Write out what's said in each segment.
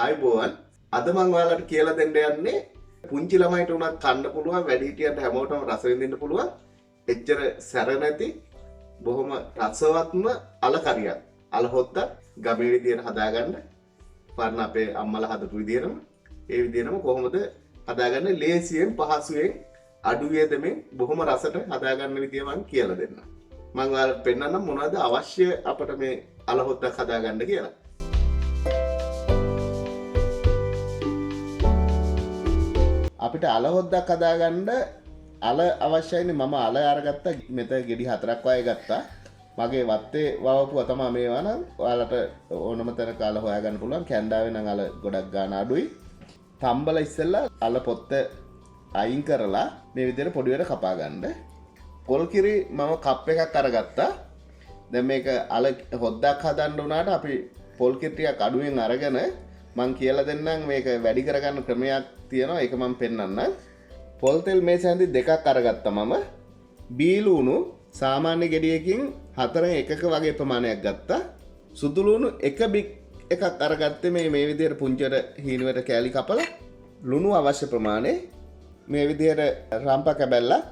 ආයුබෝවන්. අද මම ඔයාලට කියලා දෙන්න යන්නේ පුංචි ළමයිට උනත් කන්න පුළුවන්, වැඩිහිටියන්ට හැමෝටම රස විඳින්න පුළුවන්. එච්චර සැර නැති බොහොම රසවත්ම අල කරියක්. අල හොද්දක් ගමේ විදියට හදාගන්න. පරණ අපේ අම්මලා හදපු විදියටම ඒ විදියටම කොහොමද හදාගන්නේ ලේසියෙන් පහසුවෙන් අඩු වේදමෙන් බොහොම රසට හදාගන්න විදිය මම කියලා දෙන්නම්. මම ඔයාලට පෙන්නන්නම් මොනවද අවශ්‍ය අපිට මේ අල හොද්දක් හදාගන්න කියලා. අපිට අල හොද්දක් හදාගන්න අල අවශ්‍යයිනේ. මම අල අරගත්තා. මෙතන ගෙඩි 4ක් වගේ ගත්තා. මගේ වත්තේ වවපුවා තමයි මේවා නම් ඔයාලට ඕනම තැනක අල හොයාගන්න පුළුවන්. කැන්ඩාවේ නම් අල ගොඩක් ගන්න අඩුයි. තම්බල ඉස්සෙල්ලා අල පොත්ත අයින් කරලා මේ විදිහට පොඩි වෙට කපා ගන්න. පොල් කිරි මම කප් එකක් අරගත්තා. දැන් මේක අල හොද්දක් හදන්න උනාට අපි පොල් කිරි ටිකක් අඩුවෙන් අරගෙන මම කියලා දෙන්නම් මේක වැඩි කරගන්න ක්‍රමයක් තියෙනවා. ඒක මම පෙන්නන්නම්. පොල් තෙල් මේ සැන්දි දෙකක් අරගත්තා මම. බීලුණු සාමාන්‍ය ගෙඩියකින් 4 එකක වගේ ප්‍රමාණයක් ගත්තා. සුදු ලුණු එක බික් එකක් අරගත්තේ මේ විදිහට පුංචිට හීනුවට කෑලි කපලා. ලුණු අවශ්‍ය ප්‍රමාණය මේ විදිහට රම්ප කැබැල්ලක්,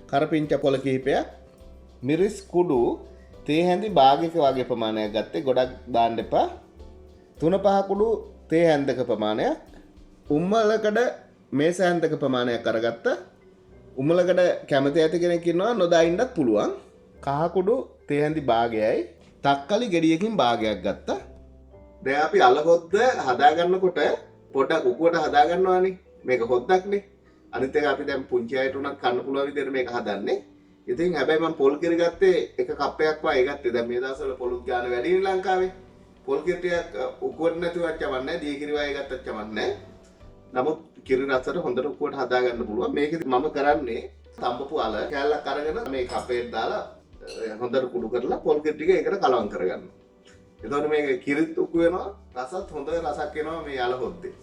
කරපිංච පොළ කිහිපයක්, මිරිස් කුඩු තේ හැඳි භාගයක වගේ ප්‍රමාණයක් ගත්තේ. ගොඩක් දාන්න එපා. 3-5 කුඩු තේ හැන්දක ප්‍රමාණයක්, උම්මලකඩ මේස හැන්දක ප්‍රමාණයක් අරගත්තා. උම්මලකඩ කැමති ඇති කෙනෙක් ඉන්නවා නොදා ඉන්නත් පුළුවන්. කහ කුඩු තේ හැන්දි භාගයයි, තක්කලි ගෙඩියකින් භාගයක් ගත්තා. දැන් අපි අල හොද්ද හදාගන්නකොට පොඩක් උකුවට හදාගන්නවානේ. මේක හොද්දක්නේ. අනිත් එක අපි දැන් පුංචි අයට උනත් කන්න පුළුවන් විදිහට මේක හදන්නේ. ඉතින් හැබැයි මම පොල් කිරි ගත්තේ එක කප් එකක් වගේ ගත්තේ. දැන් මේ දවස්වල පොලුත් ගාන වැඩි නේ ලංකාවේ. පොල් කිරි ටිකක් උකුවට නැතුවත් කමක් නැහැ. දී කිරි වගේ ගත්තත් කමක් නැහැ. නමුත් කිරි රසට හොඳට උකුවට හදාගන්න පුළුවන්. මේකෙදි මම කරන්නේ තඹපු අල කෑල්ලක් අරගෙන මේ කපේට දාලා හොඳට කුඩු කරලා පොල් කිරි ටික ඒකට කලවම් කරගන්නවා. එතකොට මේක කිරිත් උකු වෙනවා, රසත් හොඳ රසක් එනවා මේ අල හොද්දේ.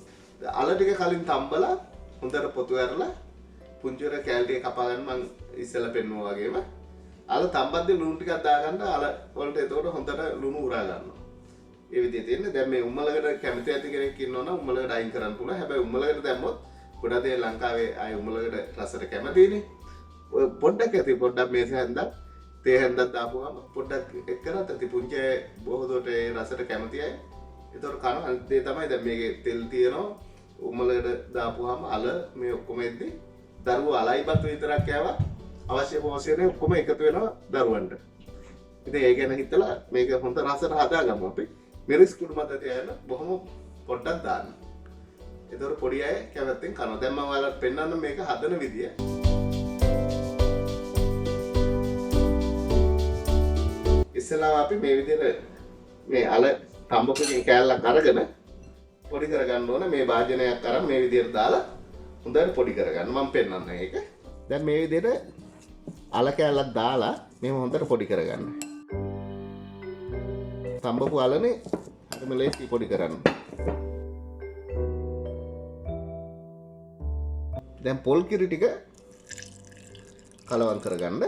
අල ටික කලින් තඹලා හොඳට පොතු ඇරලා පුංචිර කෑලි ටික කපා ගන්න මම ඉස්සෙල්ලා පෙන්නුවා වගේම. අල තඹද්දී ලුණු ටිකක් දාගන්න අල වලට එතකොට හොඳට ලුණු උරා ගන්නවා. ඒ විදිහට තියෙන්නේ. දැන් මේ උම්මලකට කැමති ඇති කෙනෙක් ඉන්නවනම් උම්මලකට අයින් කරන්න පුළුවන්. හැබැයි උම්මලකට දැම්මොත් ගොඩක් දේ ලංකාවේ ආයි උම්මලකට රසට කැමතිනේ. ඔය පොඩ්ඩක් ඇති පොඩ්ඩක් මේස හැන්දක් තේ හැන්දක් දාපුවාම පොඩ්ඩක් එක් කරත් ඇති පුංචි බොහෝ දුරට ඒ රසට කැමති අය. ඒතකොට කන අනිත් දේ තමයි දැන් මේකේ තෙල් තියෙනවා. උම්මලකට දාපුවාම අල මේ ඔක්කොම එද්දි දරුවෝ අලයිපත් විතරක් කෑවා අවශ්‍ය පෝෂණය ඔක්කොම එකතු වෙනවා දරුවන්ට. ඉතින් ඒ ගැන හිතලා මේක හොඳ රසට හදාගමු අපි. මිරිස් කුඩු මත තියන බොහොම පොඩ්ඩක් දාන්න. ඒතකොට පොඩි අය කැමැත්තෙන් කනවා. දැන් මම ඔයාලට පෙන්නන්න මේක හදන විදිය. ඉස්සෙල්ලාම අපි මේ විදිහට මේ අල තඹපුකින් කෑල්ලක් අරගෙන පොඩි කරගන්න ඕන. මේ භාජනයක් අරන් මේ විදිහට දාලා හොඳට පොඩි කරගන්න. මම පෙන්නන්න ඒක. දැන් මේ විදිහට අල කෑල්ලක් දාලා මේව හොඳට පොඩි කරගන්න. තඹපු අලනේ හරිම ලේසි පොඩි කරන්න. දැන් පොල් කිරි ටික කලවම් කරගන්න.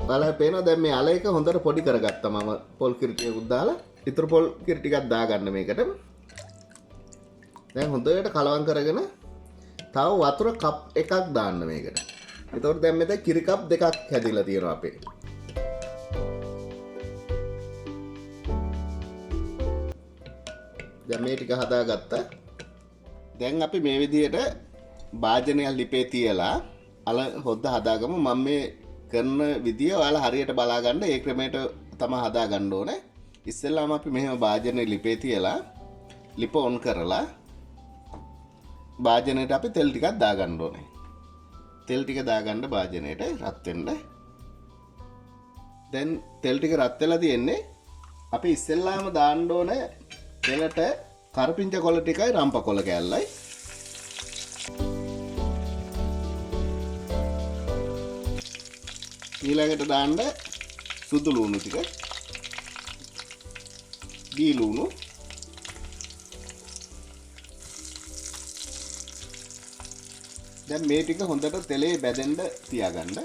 බලන්න පේනවා දැන් මේ අල එක හොඳට පොඩි කරගත්තා මම පොල් කිරි ටිකක් දාලා. ඊටු පොල් කිරි ටිකක් දාගන්න මේකට. දැන් හොඳට කලවම් කරගෙන තව වතුර කප් එකක් දාන්න මේකට. එතකොට දැන් මෙතන කිරි කප් දෙකක් හැදිලා තියෙනවා අපේ. දැන් මේ ටික හදාගත්තා. දැන් අපි මේ විදිහට භාජනයක් ලිපේ තියලා අල හොද්ද හදාගමු. මම මේ කරන විදිය ඔයාලා හරියට බලා ගන්න. ඒ ක්‍රමයට තමයි හදා ගන්න ඕනේ. ඉස්සෙල්ලාම අපි මෙහෙම භාජනේ ලිපේ තියලා ලිප ඔන් කරලා භාජනයට අපි තෙල් ටිකක් දාගන්න ඕනේ. තෙල් ටික දාගන්න භාජනයට රත් වෙන්න. දැන් තෙල් ටික රත් වෙලා තියෙන්නේ. අපි ඉස්සෙල්ලාම දාන්න ඕනේ තෙලට කරපිංච කොළ ටිකයි රම්ප කොළ කෑල්ලයි. ඊළඟට දාන්න සුදු ලුණු ටික, දී ලුණු, දැන් මේ ටික හොඳට තෙලේ බැදෙන්න තියාගන්න.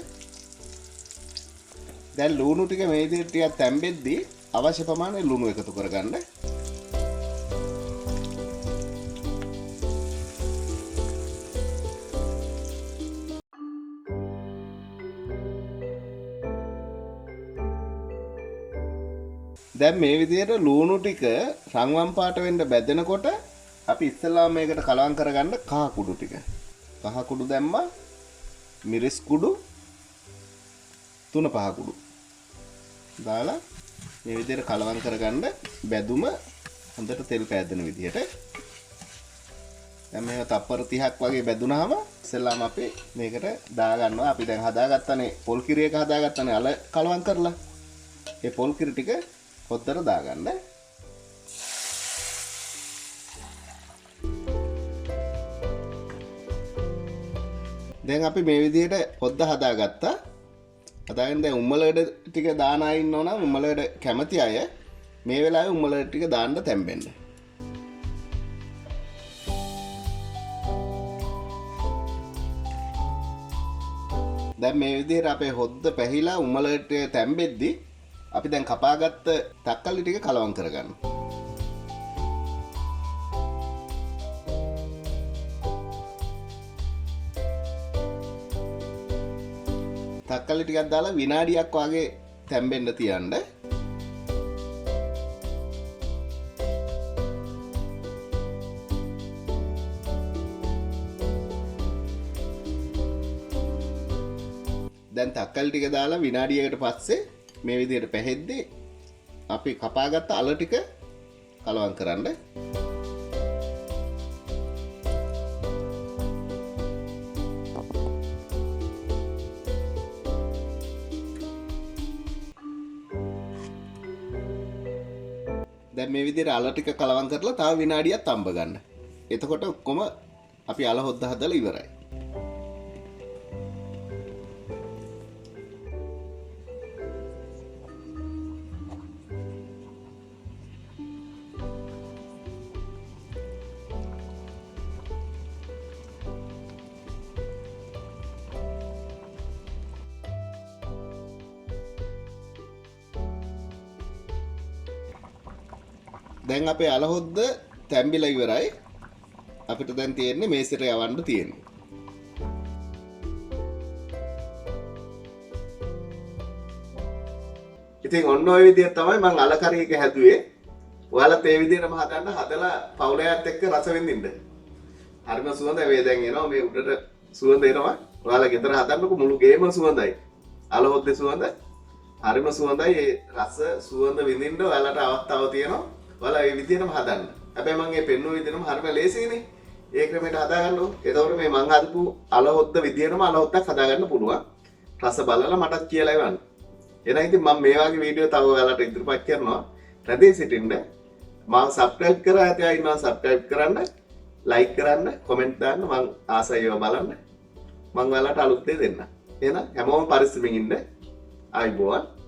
දැන් ලුණු ටික මේ විදිහට ටිකක් තැම්බෙද්දී අවශ්‍ය ප්‍රමාණය ලුණු එකතු කරගන්න. දැන් මේ විදිහට ලුණු ටික රන්වන් පාට වෙන්න බැදෙනකොට අපි ඉස්සෙල්ලාම මේකට කලවම් කරගන්න කහ කුඩු ටික. කහ කුඩු දැම්මා. මිරිස් කුඩු 3-5 කුඩු. දාලා මේ විදිහට කලවම් කරගන්න බැදුම හොඳට තෙල් පෑදෙන විදිහට. දැන් මේක තප්පර 30ක් වගේ බැදුනහම ඉස්සෙල්ලාම අපි මේකට දා ගන්නවා. අපි දැන් හදාගත්තනේ පොල් කිරි එක හදාගත්තනේ අල කලවම් කරලා. ඒ පොල් කිරි ටික හොද්දට දාගන්න. දැන් අපි මේ විදිහට හොද්ද හදාගත්තා. හදාගෙන දැන් උම්මලඩ ටික දාන අය ඉන්නව නම් උම්මලඩ කැමති අය මේ වෙලාවේ උම්මලඩ ටික දාන්න තැම්බෙන්න. දැන් මේ විදිහට අපේ හොද්ද පැහිලා උම්මලඩ ටික තැම්බෙද්දී අපි දැන් කපාගත්ත තක්කලි ටික කලවම් කරගන්න. තක්කලි ටිකක් දාලා විනාඩියක් වගේ තැම්බෙන්න තියන්න. දැන් තක්කලි ටික දාලා විනාඩියකට පස්සේ මේ විදිහට පැහෙද්දී අපි කපාගත්ත අල ටික කලවම් කරන්න. දැන් මේ විදිහට අල ටික කලවම් කරලා තව විනාඩියක් තඹ ගන්න. එතකොට ඔක්කොම අපි අල හොද්ද හදලා ඉවරයි. දැන් අපේ අල හොද්ද තැම්බිලා ඉවරයි. අපිට දැන් තියෙන්නේ මේසෙට යවන්න තියෙන්නේ. ඉතින් ඔන්න ඔය විදිහට තමයි මම අල කරි එක හැදුවේ. ඔයාලත් මේ විදිහටම හදන්න හදලා පවුලයත් එක්ක රස විඳින්න. හරිම සුවඳ වේ දැන් එනවා මේ උඩට සුවඳ එනවා. ඔයාලා ගෙදර හදන්නකො මුළු ගේම සුවඳයි. අල හොද්දේ සුවඳ හරිම සුවඳයි. ඒ රස සුවඳ විඳින්න ඔයාලට අවස්ථාව තියෙනවා. ඔයාලා මේ විදිහටම හදන්න. හැබැයි මම මේ පෙන්වුව විදිහටම හරිම ලේසියිනේ. ඒ ක්‍රමයට හදාගන්න ඕනේ. එතකොට මේ මං හදපු අල හොද්ද විදිහටම අල හොද්දක් හදාගන්න පුළුවන්. රස බලලා මටත් කියලා එවන්න. එහෙනම් ඉතින් මම මේ වගේ වීඩියෝ තව ඔයාලට ඉදිරිපත් කරනවා. රැඳී සිටින්න. මම සබ්ස්ක්‍රයිබ් කරා ඇති අය ඉන්නවා සබ්ස්ක්‍රයිබ් කරන්න, ලයික් කරන්න, කමෙන්ට් දාන්න. මං ආසයි ඒවා බලන්න. මං ඔයාලට අලුත් දේ දෙන්න. එහෙනම් හැමෝම පරිස්සමින් ඉන්න. ආයිබෝවන්.